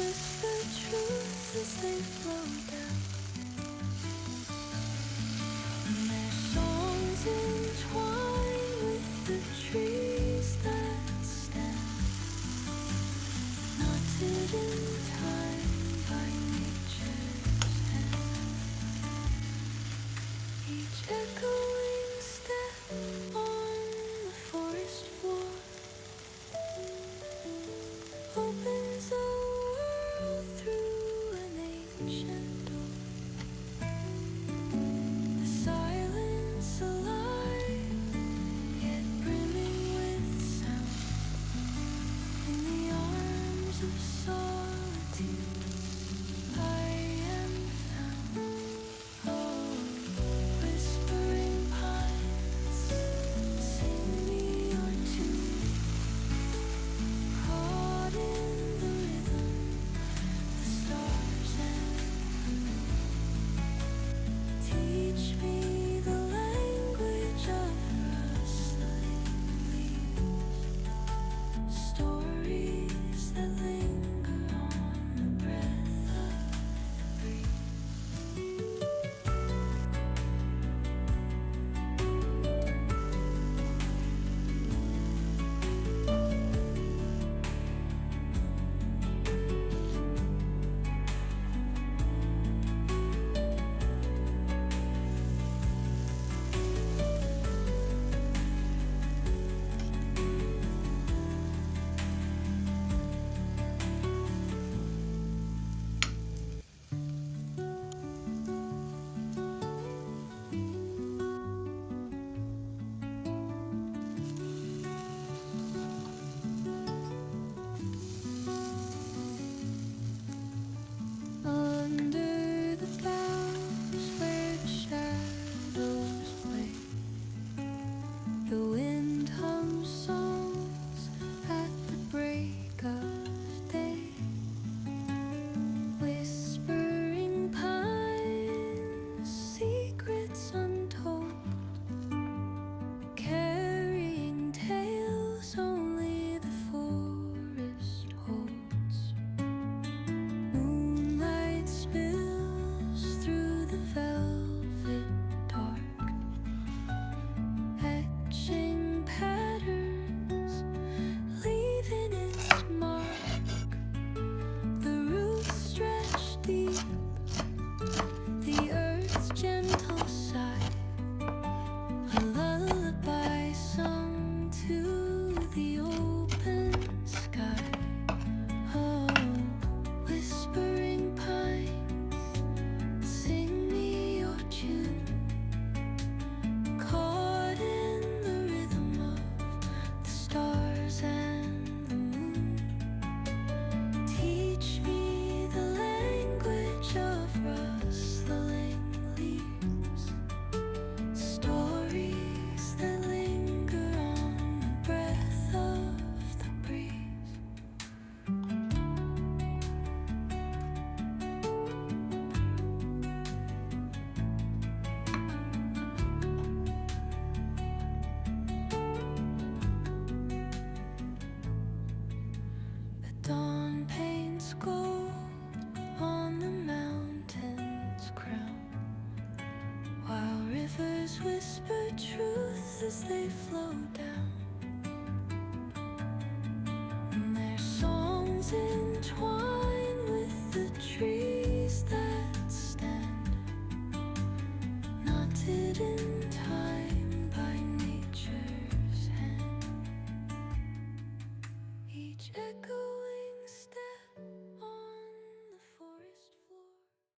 whisper truths as they flow down. And their songs entwine with the trees that stand, knotted in time by nature's hand. Each echoing step on the forest floor opens a world through an ancient door. The silence alive, yet brimming with sound. In the arms of solitude, I am found. Oh, whispering pines, sing me your tune. Caught in the rhythm, the stars and the moon. Teach me the language of rustling leaves, stories that linger on the breath of the breeze. Under the boughs where the shadows play, the wind hums songs at the break of day. Whispering pines, secrets untold, carrying tales only the forest holds. Moonlight spills through the velvet dark, etching patterns, leaving its mark. The roots stretch deep, the earth's gentle sigh, a lullaby sung to the open sky. Oh, whispering pines, sing me your tune. Caught in the rhythm of the stars and the moon. Teach me the language of rustling leaves, stories that linger on the breath of the breeze. The dawn paints gold on the mountain's crown, while rivers whisper truths as they flow down. And their songs entwine with the trees that stand, knotted in time by nature's hand. Each echo